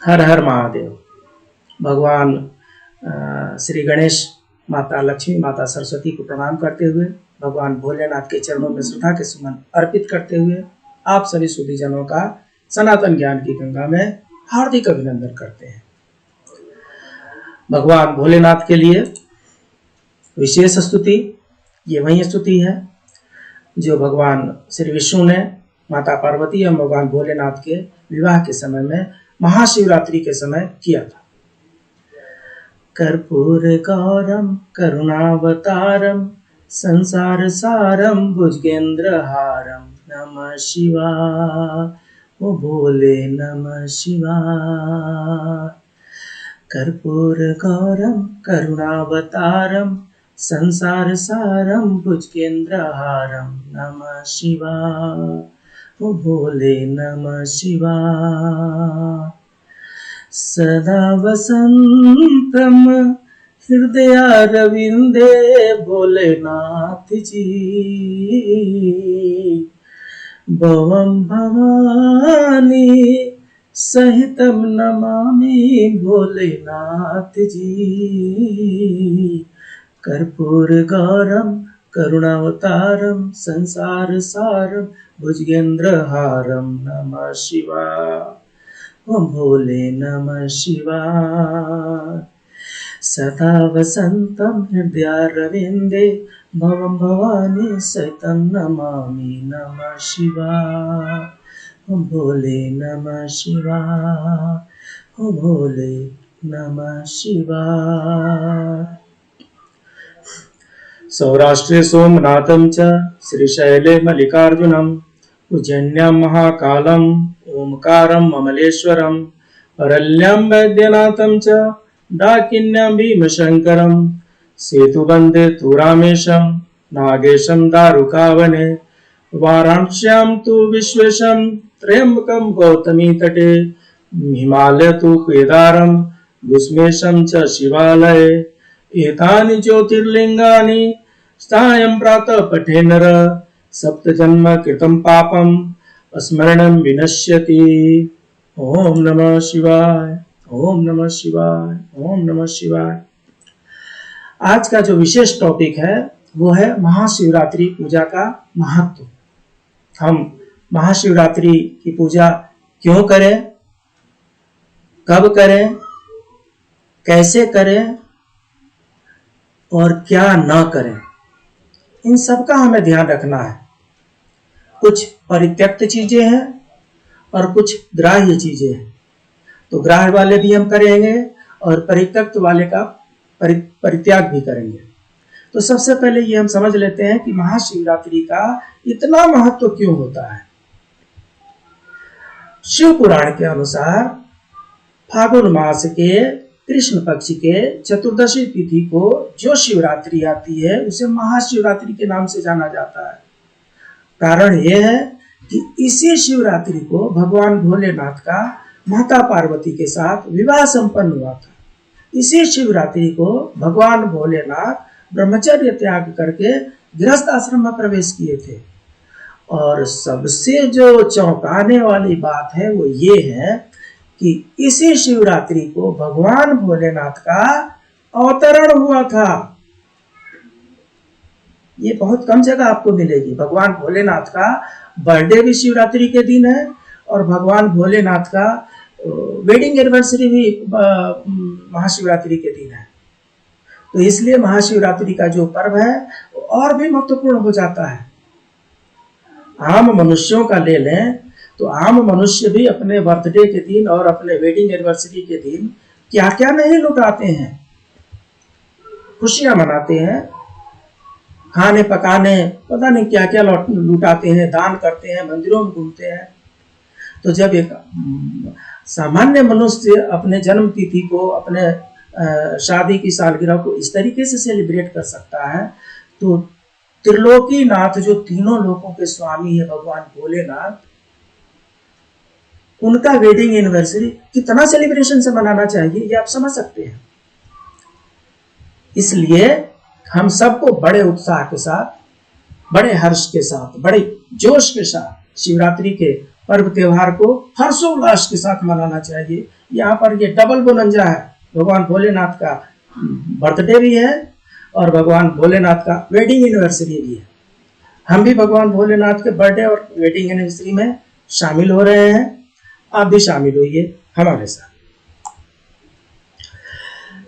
हर हर महादेव। भगवान श्री गणेश, माता लक्ष्मी, माता सरस्वती को प्रणाम करते हुए, भगवान भोलेनाथ के चरणों में श्रद्धा के सुमन अर्पित करते हुए आप सभी सुधी जनों का सनातन ज्ञान की गंगा में हार्दिक अभिनंदन करते हैं। भगवान भोलेनाथ के लिए विशेष स्तुति ये वही स्तुति है जो भगवान श्री विष्णु ने माता पार्वती एवं भगवान भोलेनाथ के विवाह के समय में महाशिवरात्रि के समय किया था। कर्पूर गौरम करुणावतारम संसार सारम भुजगेंद्रहारम नमः शिवाय। ओ भोले नमः शिवाय। कर्पूर गौरम करुणावतारम संसार सारम भुजगेंद्रहारम नमः शिवाय। ओ भोले नमः शिवाय। सदा वसंतम हृदयारविंदे भोलेनाथ जी, भवम भवानी सहितम नमामि भोलेनाथ जी। कर्पूर गौरम करुणावतारम संसार सारम भुजगेंद्रहारम नमः शिवाय। ओम भोले नमः शिवाय। सदा वसंतम हृदयारविंदे भवम भवानी सहितं नमामि नमः शिवाय। ओम भोले नमः शिवाय। ओम भोले नमः शिवाय। सौराष्ट्रे सोमनाथं च श्रीशैले मल्लिकार्जुनम् उज्जैन्यां महाकालम् ओंकारं ममलेश्वरम् अरल्यां वैद्यनाथं च डाकिन्यां भीमशंकरं सेतुबन्धे तु रामेशं नागेशं दारुकावने वाराणस्यां तु विश्वेशं त्र्यंबकं गौतमी तटे हिमालय तु केदारं गुस्मेशं च शिवालये एतानि ज्योतिर्लिंगानि सायं प्रातः पठे नर सप्तजन्म कृतं पापं स्मरणं विनश्यति। ओम नमः शिवाय। ओम नमः शिवाय। ओम नमः शिवाय। आज का जो विशेष टॉपिक है वो है महाशिवरात्रि पूजा का महत्व। हम महाशिवरात्रि की पूजा क्यों करें, कब करें, कैसे करें और क्या न करें, इन सब का हमें ध्यान रखना है। कुछ परित्यक्त चीजें हैं और कुछ ग्राह्य चीजें हैं, तो ग्राह्य वाले भी हम करेंगे और परित्यक्त वाले का परित्याग भी करेंगे। तो सबसे पहले ये हम समझ लेते हैं कि महाशिवरात्रि का इतना महत्व क्यों होता है। शिव पुराण के अनुसार फागुन मास के कृष्ण पक्ष के चतुर्दशी तिथि को जो शिवरात्रि आती है उसे महाशिवरात्रि के नाम से जाना जाता है। कारण यह है कि इसी शिवरात्रि को भगवान भोलेनाथ का माता पार्वती के साथ विवाह संपन्न हुआ था। इसी शिवरात्रि को भगवान भोलेनाथ ब्रह्मचर्य त्याग करके गृहस्थ आश्रम में प्रवेश किए थे। और सबसे जो चौंकाने वाली बात है वो ये है कि इसी शिवरात्रि को भगवान भोलेनाथ का अवतरण हुआ था। ये बहुत कम जगह आपको मिलेगी। भगवान भोलेनाथ का बर्थडे भी शिवरात्रि के दिन है और भगवान भोलेनाथ का वेडिंग एनिवर्सरी भी महाशिवरात्रि के दिन है। तो इसलिए महाशिवरात्रि का जो पर्व है वो और भी महत्वपूर्ण हो जाता है। आम मनुष्यों का ले लें तो आम मनुष्य भी अपने बर्थडे के दिन और अपने वेडिंग एनिवर्सरी के दिन क्या क्या नहीं लुटाते हैं, खुशियां मनाते हैं, खाने पकाने पता नहीं क्या क्या लुटाते हैं, दान करते हैं, मंदिरों में घूमते हैं। तो जब एक सामान्य मनुष्य अपने जन्म तिथि को, अपने शादी की सालगिरह को इस तरीके से सेलिब्रेट कर सकता है, तो त्रिलोकीनाथ जो तीनों लोकों के स्वामी है भगवान भोलेनाथ, उनका वेडिंग एनिवर्सरी कितना सेलिब्रेशन से मनाना चाहिए ये आप समझ सकते हैं। इसलिए हम सबको बड़े उत्साह के साथ, बड़े हर्ष के साथ, बड़े जोश के साथ शिवरात्रि के पर्व त्योहार को हर्षोल्लास के साथ मनाना चाहिए। यहाँ पर ये डबल बोनंजा है, भगवान भोलेनाथ का बर्थडे भी है और भगवान भोलेनाथ का वेडिंग एनिवर्सरी भी है। हम भी भगवान भोलेनाथ के बर्थडे और वेडिंग एनिवर्सरी में शामिल हो रहे हैं। आप भी शामिल होइए हमारे साथ।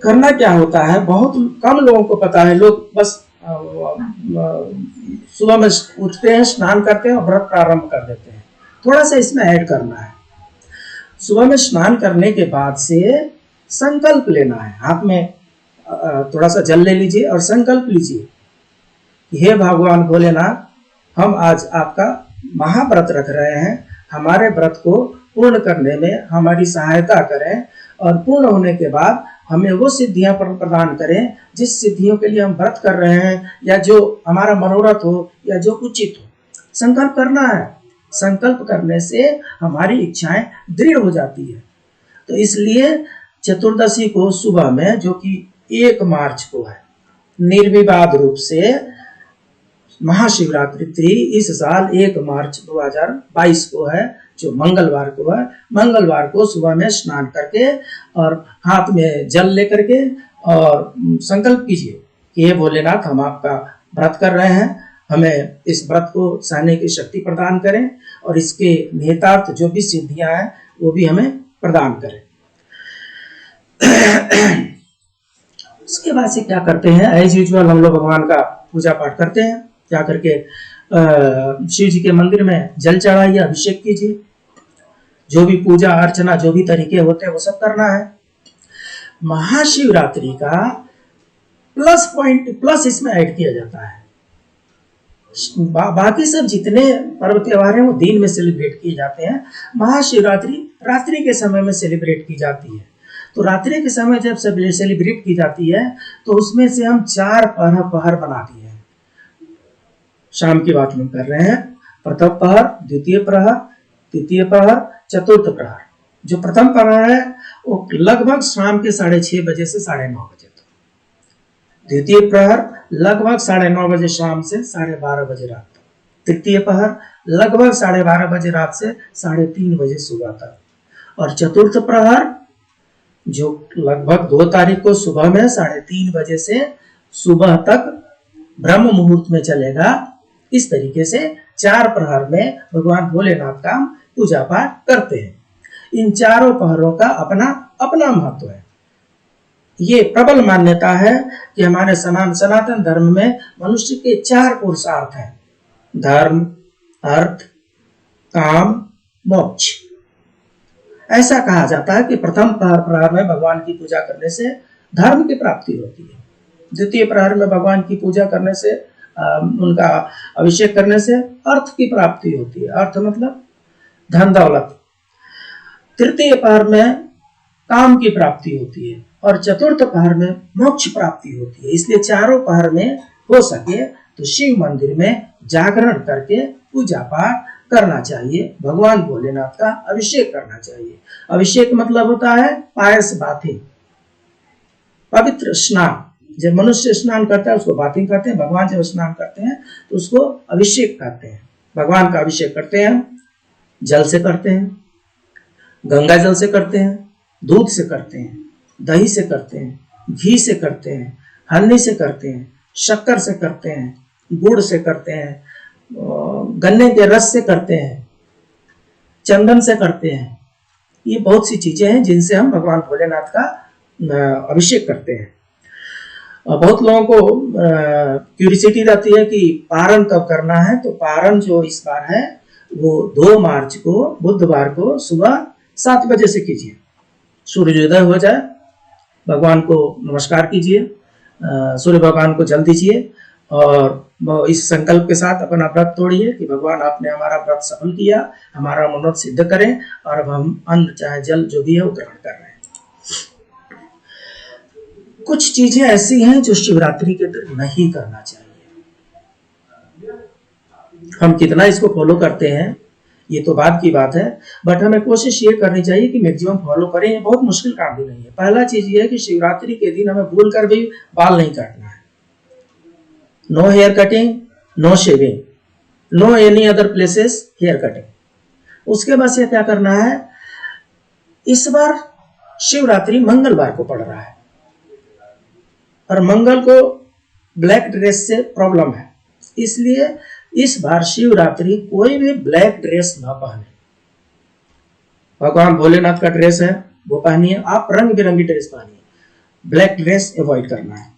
करना क्या होता है, बहुत कम लोगों को पता है। लोग बस सुबह में उठते हैं, स्नान करते हैं और व्रत प्रारंभ कर देते हैं। थोड़ा सा इसमें ऐड करना है। सुबह में स्नान करने के बाद से संकल्प लेना है। हाथ में थोड़ा सा जल ले लीजिए और संकल्प लीजिए, हे भगवान भोलेनाथ, हम आज आपका महाव्रत रख रहे हैं। हमारे व्रत को पूर्ण करने में हमारी सहायता करें और पूर्ण होने के बाद हमें वो सिद्धियां प्रदान करें जिस सिद्धियों के लिए हम व्रत कर रहे हैं, या जो हमारा मनोरथ हो या जो उचित हो। संकल्प करना है। संकल्प करने से हमारी इच्छाएं दृढ़ हो जाती है। तो इसलिए चतुर्दशी को सुबह में, जो कि 1 मार्च को है, निर्विवाद रूप से महाशिवरात्रि इस साल 1 मार्च 2022 को है, जो मंगलवार को है। मंगलवार को सुबह में स्नान करके और हाथ में जल लेकर के और संकल्प कीजिए कि हे भोलेनाथ, हम आपका व्रत कर रहे हैं, हमें इस व्रत को सहने की शक्ति प्रदान करें और इसके निहितार्थ जो भी सिद्धियां हैं वो भी हमें प्रदान करें। उसके बाद से क्या करते हैं, एज यूजुअल हम लोग भगवान का पूजा पाठ करते हैं। जा करके शिव जी के मंदिर में जल चढ़ाइए, अभिषेक कीजिए। जो भी पूजा अर्चना, जो भी तरीके होते हैं वो सब करना है। महाशिवरात्रि का प्लस इसमें ऐड किया जाता है। बाकी सब जितने पर्व त्योहार हैं वो दिन में सेलिब्रेट किए जाते हैं। महाशिवरात्रि रात्रि के समय में सेलिब्रेट की जाती है। तो रात्रि के समय जब सेलिब्रेट की जाती है तो उसमें से हम 4 पहर बना दिए हैं। शाम की बात हम कर रहे हैं। प्रथम पहर, द्वितीय प्रहर, तृतीय प्रहर, चतुर्थ प्रहर। जो प्रथम प्रहर है वो लगभग शाम के 6:30 बजे से 9:30 बजे तक। द्वितीय प्रहर लगभग 9:30 बजे शाम से 12:30 बजे रात तक। तृतीय प्रहर लगभग 12:30 बजे रात से 3:30 बजे सुबह तक। और चतुर्थ प्रहर जो लगभग 2 तारीख को सुबह में 3:30 बजे से सुबह तक ब्रह्म मुहूर्त में चलेगा। इस तरीके से 4 प्रहर में भगवान भोलेनाथ का पूजा पाठ करते हैं। इन चारों पहरों का अपना अपना महत्व है। ये प्रबल मान्यता है कि हमारे सनातन धर्म में मनुष्य के 4 पुरुषार्थ हैं: धर्म, अर्थ, काम, मोक्ष। ऐसा कहा जाता है कि प्रथम प्रहर में भगवान की पूजा करने से धर्म की प्राप्ति होती है। द्वितीय प्रहर में भगवान की पूजा करने से, उनका अभिषेक करने से अर्थ की प्राप्ति होती है। अर्थ मतलब धन दौलत। तृतीय प्रहर में काम की प्राप्ति होती है और चतुर्थ प्रहर में मोक्ष प्राप्ति होती है। इसलिए चारों प्रहर में हो सके तो शिव मंदिर में जागरण करके पूजा पाठ करना चाहिए। भगवान भोलेनाथ का अभिषेक करना चाहिए। अभिषेक मतलब होता है पायस बाथिंग, पवित्र स्नान। जब मनुष्य स्नान करता है उसको बाथिंग कहते हैं। भगवान जब स्नान करते हैं तो उसको अभिषेक कहते हैं। भगवान का अभिषेक करते हैं, जल से करते हैं, गंगा जल से करते हैं, दूध से करते हैं, दही से करते हैं, घी से करते हैं, हल्दी से करते हैं, शक्कर से करते हैं, गुड़ से करते हैं, गन्ने के रस से करते हैं, चंदन से करते हैं। ये बहुत सी चीजें हैं जिनसे हम भगवान भोलेनाथ का अभिषेक करते हैं। बहुत लोगों को क्यूरियोसिटी रहती है कि पारण कब करना है। तो पारण जो इस बार है वो 2 मार्च को बुधवार को सुबह 7 बजे से कीजिए। सूर्योदय हो जाए, भगवान को नमस्कार कीजिए, सूर्य भगवान को जल दीजिए और इस संकल्प के साथ अपना व्रत तोड़िए कि भगवान आपने हमारा व्रत सफल किया, हमारा मनोरथ सिद्ध करें और अब हम अन्न चाहे जल जो भी है वो ग्रहण कर रहे हैं। कुछ चीजें ऐसी हैं जो शिवरात्रि के दिन नहीं करना चाहिए। हम कितना इसको फॉलो करते हैं ये तो बाद की बात है, बट हमें कोशिश ये करनी चाहिए कि मैक्सिमम फॉलो करें। ये बहुत मुश्किल काम भी नहीं है। पहला चीज ये है कि शिवरात्रि के दिन हमें भूल कर भी बाल नहीं काटना है। No hair cutting, no shaving, no any other places hair cutting. उसके बाद से क्या करना है, इस बार शिवरात्रि मंगलवार को पड़ रहा है और मंगल को ब्लैक ड्रेस से प्रॉब्लम है, इसलिए इस बार शिवरात्रि कोई भी ब्लैक ड्रेस ना पहने। भगवान भोलेनाथ का ड्रेस है वो पहनिए, आप रंग बिरंगी ड्रेस पहनिए, ब्लैक ड्रेस अवॉइड करना है।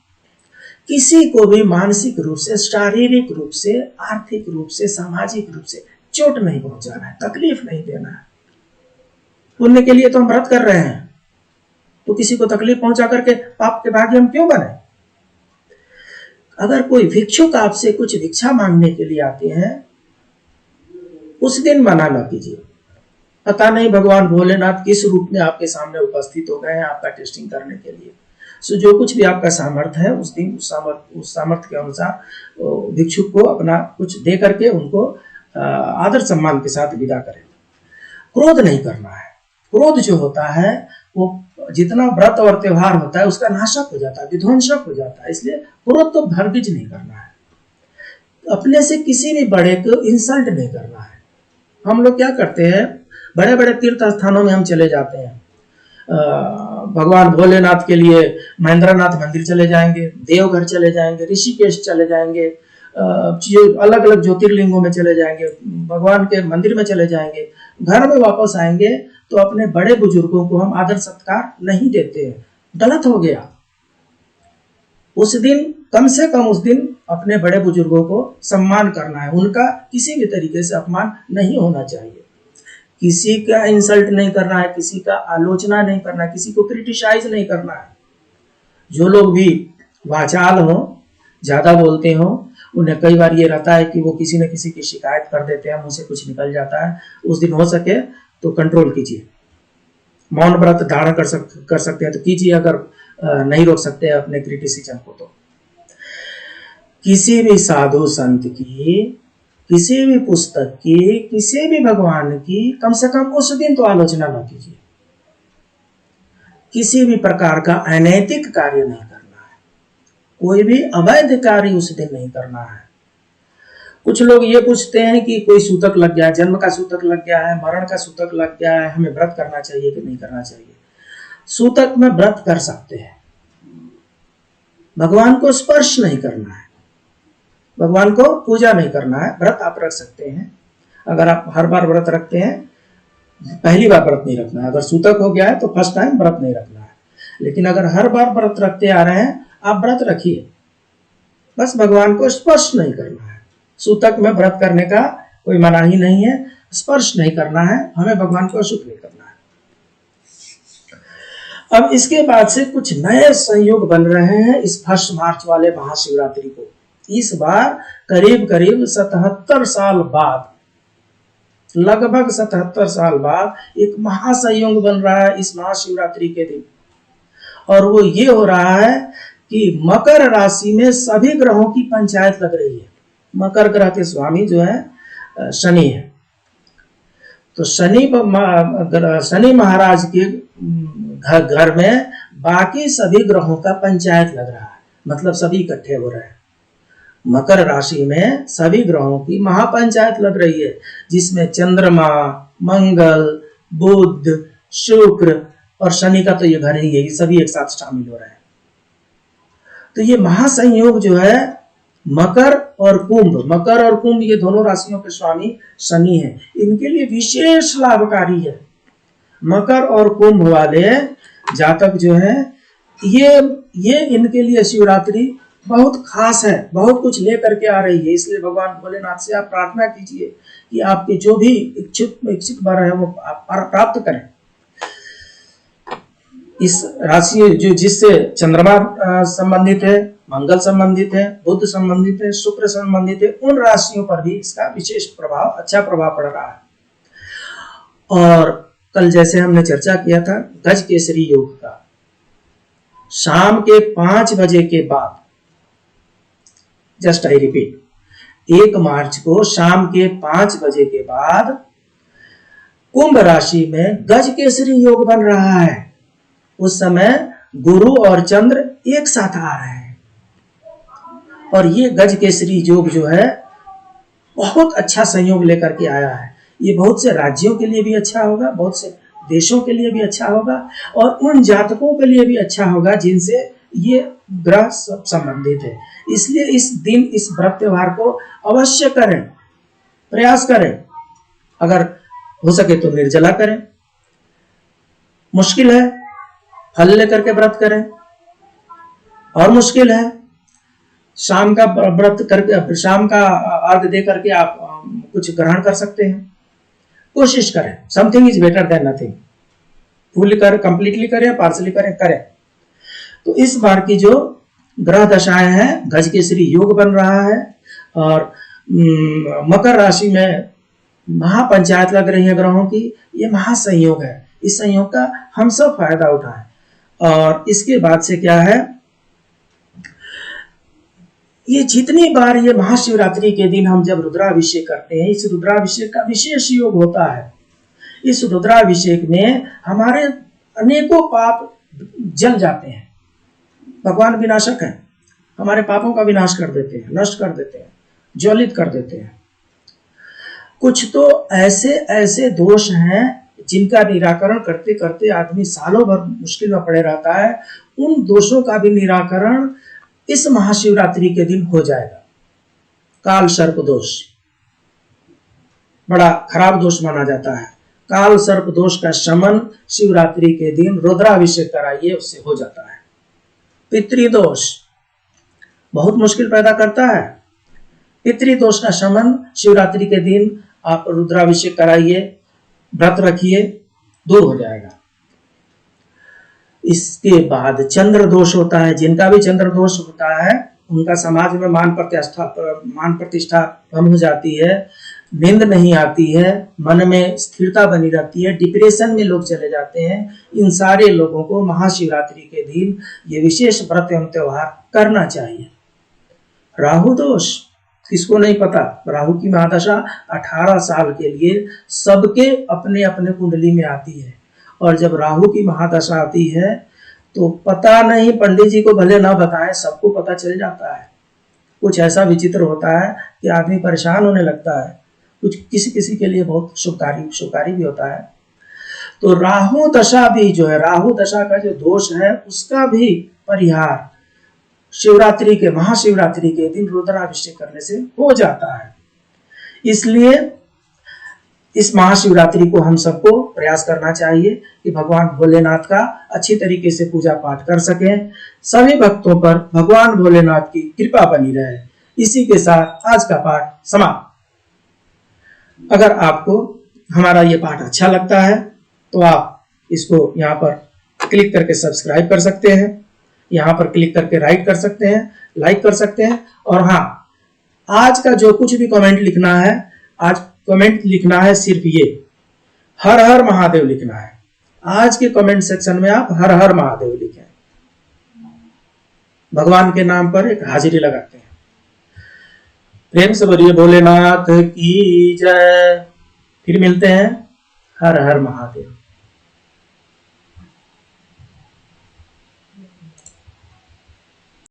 किसी को भी मानसिक रूप से, शारीरिक रूप से, आर्थिक रूप से, सामाजिक रूप से चोट नहीं पहुंचाना है, तकलीफ नहीं देना है। पुण्य के लिए तो हम व्रत कर रहे हैं, तो किसी को तकलीफ पहुंचा करके पाप के भागी हम क्यों बने। अगर कोई भिक्षुक आपसे कुछ भिक्षा मांगने के लिए आते हैं, उस दिन मना न कीजिए। पता नहीं भगवान भोलेनाथ किस रूप में आपके सामने उपस्थित हो गए हैं आपका टेस्टिंग करने के लिए। सो जो कुछ भी आपका सामर्थ्य है उस दिन उस सामर्थ्य के अनुसार भिक्षुक को अपना कुछ दे करके उनको आदर सम्मान के साथ विदा करें। क्रोध नहीं करना है। क्रोध जो होता है वो जितना व्रत और त्योहार होता है उसका नाशक हो जाता है, विध्वंसक हो जाता है, इसलिए क्रोध तो हरगिज नहीं करना है। अपने से किसी भी बड़े को इंसल्ट नहीं करना है। हम लोग क्या करते हैं, बड़े बड़े तीर्थ स्थानों में हम चले जाते हैं, भगवान भोलेनाथ के लिए महेंद्रनाथ मंदिर चले जाएंगे, देवघर चले जाएंगे, ऋषिकेश चले जाएंगे, अलग अलग ज्योतिर्लिंगों में चले जाएंगे, भगवान के मंदिर में चले जाएंगे। घर में वापस आएंगे तो अपने बड़े बुजुर्गों को हम आदर सत्कार नहीं देते हैं, गलत हो गया। उस दिन कम से कम उस दिन अपने बड़े बुजुर्गों को सम्मान करना है, उनका किसी भी तरीके से अपमान नहीं होना चाहिए। किसी का इंसल्ट नहीं करना है, किसी का आलोचना नहीं करना है, किसी को क्रिटिसाइज नहीं करना है। जो लोग भी वाचाल हो, ज्यादा बोलते हो, उन्हें कई बार ये रहता है कि वो किसी न किसी की शिकायत कर देते हैं, मुंह से कुछ निकल जाता है। उस दिन हो सके तो कंट्रोल कीजिए, मौन व्रत धारण कर सकते हैं तो कीजिए, अगर नहीं रोक सकते हैं अपने क्रिटिसिज्म को तो। किसी भी साधु संत की, किसी भी पुस्तक की, किसी भी भगवान की कम से कम उस दिन तो आलोचना न कीजिए। किसी भी प्रकार का अनैतिक कार्य नहीं करना है, कोई भी अवैध कार्य उस दिन नहीं करना है। कुछ लोग ये पूछते हैं कि कोई सूतक लग गया, जन्म का सूतक लग गया है, मरण का सूतक लग गया है, हमें व्रत करना चाहिए कि नहीं करना चाहिए। सूतक में व्रत कर सकते हैं, भगवान को स्पर्श नहीं करना है, भगवान को पूजा नहीं करना है। व्रत आप रख सकते हैं, अगर आप हर बार व्रत रखते हैं, पहली बार व्रत नहीं रखना है। अगर सूतक हो गया है तो फर्स्ट टाइम व्रत नहीं रखना है, लेकिन अगर हर बार व्रत रखते आ रहे हैं, आप व्रत रखिए, बस भगवान को स्पर्श नहीं करना है। सूतक में व्रत करने का कोई मनाही नहीं है, स्पर्श नहीं करना है, हमें भगवान को अशुभ नहीं करना है। अब इसके बाद से कुछ नए संयोग बन रहे हैं इस 1 मार्च वाले महाशिवरात्रि को। इस बार करीब करीब 77 साल बाद, लगभग 77 साल बाद एक महासंयोग बन रहा है इस महाशिवरात्रि के दिन। और वो ये हो रहा है कि मकर राशि में सभी ग्रहों की पंचायत लग रही है। मकर ग्रह के स्वामी जो है शनि है, तो शनि महाराज के घर में बाकी सभी ग्रहों का पंचायत लग रहा है, मतलब सभी इकट्ठे हो रहे हैं। मकर राशि में सभी ग्रहों की महापंचायत लग रही है, जिसमें चंद्रमा, मंगल, बुध, शुक्र और शनि का तो ये घर ही है, ये सभी एक साथ शामिल हो रहे हैं। तो ये महासंयोग जो है मकर और कुंभ, ये दोनों राशियों के स्वामी शनि हैं, इनके लिए विशेष लाभकारी है। मकर और कुंभ वाले जातक जो है ये इनके लिए शिवरात्रि बहुत खास है, बहुत कुछ लेकर के आ रही है। इसलिए भगवान भोलेनाथ से आप प्रार्थना कीजिए कि आपके जो भी इच्छित वर है वो आप प्राप्त करें। इस राशि जो जिससे चंद्रमा संबंधित है, मंगल संबंधित है, बुध संबंधित है, शुक्र संबंधित है, उन राशियों पर भी इसका विशेष प्रभाव, अच्छा प्रभाव पड़ रहा है। और कल जैसे हमने चर्चा किया था गज केसरी योग का, शाम के 5 बजे के बाद, जस्ट आई रिपीट, 1 मार्च को शाम के 5 बजे के बाद कुंभ राशि में गज केसरी योग बन रहा है। उस समय गुरु और चंद्र एक साथ आ रहे हैं और ये गज केसरी योग जो है बहुत अच्छा संयोग लेकर के आया है। ये बहुत से राज्यों के लिए भी अच्छा होगा, बहुत से देशों के लिए भी अच्छा होगा, और उन जातकों के लिए भी अच्छा होगा जिनसे ये ग्रह संबंधित है। इसलिए इस दिन इस व्रत त्योहार को अवश्य करें, प्रयास करें। अगर हो सके तो निर्जला करें, मुश्किल है फल लेकर के व्रत करें, और मुश्किल है शाम का व्रत करके, शाम का अर्घ दे करके आप कुछ ग्रहण कर सकते हैं। कोशिश करें, something is better than nothing. Full कर कंप्लीटली करें, पार्सली करें। तो इस बार की जो ग्रह दशाएं हैं, गजकेसरी योग बन रहा है, और मकर राशि में महापंचायत लग रही है ग्रहों की। ये महासंयोग है, इस संयोग का हम सब फायदा उठाएं। और इसके बाद से क्या है, ये जितनी बार ये महाशिवरात्रि के दिन हम जब रुद्राभिषेक करते हैं, इस रुद्राभिषेक का विशेष योग होता है। इस रुद्राभिषेक में हमारे अनेकों पाप जल जाते हैं। भगवान विनाशक है, हमारे पापों का विनाश कर देते हैं, नष्ट कर देते हैं, ज्वलित कर देते हैं। कुछ तो ऐसे ऐसे दोष हैं जिनका निराकरण करते करते आदमी सालों भर मुश्किल में पड़े रहता है। उन दोषों का भी निराकरण इस महाशिवरात्रि के दिन हो जाएगा। काल सर्प दोष बड़ा खराब दोष माना जाता है। काल सर्प दोष का शमन शिवरात्रि के दिन रुद्राभिषेक कराइए, उससे हो जाता है। पितृदोष बहुत मुश्किल पैदा करता है। पितृदोष का शमन शिवरात्रि के दिन आप रुद्राभिषेक कराइए, व्रत रखिए, दूर हो जाएगा। इसके बाद चंद्र दोष होता है। जिनका भी चंद्र दोष होता है उनका समाज में मान प्रतिष्ठा कम हो जाती है, नींद नहीं आती है, मन में स्थिरता बनी रहती है, डिप्रेशन में लोग चले जाते हैं। इन सारे लोगों को महाशिवरात्रि के दिन ये विशेष व्रत एवं त्योहार करना चाहिए। राहु दोष किसको नहीं पता, राहु की महादशा 18 साल के लिए सबके अपने अपने कुंडली में आती है, और जब राहु की महादशा आती है तो पता नहीं, पंडित जी को भले ना बताएं, सबको पता चल जाता है। कुछ ऐसा विचित्र होता है कि आदमी परेशान होने लगता है। कुछ किसी किसी के लिए बहुत शुभकारी भी होता है। तो राहु दशा भी जो है, राहु दशा का जो दोष है उसका भी परिहार शिवरात्रि के महाशिवरात्रि के दिन रुद्राभिषेक करने से हो जाता है। इसलिए इस महाशिवरात्रि को हम सबको प्रयास करना चाहिए कि भगवान भोलेनाथ का अच्छी तरीके से पूजा पाठ कर सकें। सभी भक्तों पर भगवान भोलेनाथ की कृपा बनी रहे। इसी के साथ आज का पाठ समाप्त। अगर आपको हमारा ये पाठ अच्छा लगता है तो आप इसको यहाँ पर क्लिक करके सब्सक्राइब कर सकते हैं, यहाँ पर क्लिक करके राइट कर सकते हैं, लाइक कर सकते हैं। और हाँ, आज का जो कुछ भी कमेंट लिखना है, आज कमेंट लिखना है सिर्फ ये हर हर महादेव लिखना है। आज के कमेंट सेक्शन में आप हर हर महादेव लिखें, भगवान के नाम पर एक हाजिरी लगाते हैं। प्रेम से बोलिए भोलेनाथ की जय। फिर मिलते हैं। हर हर महादेव।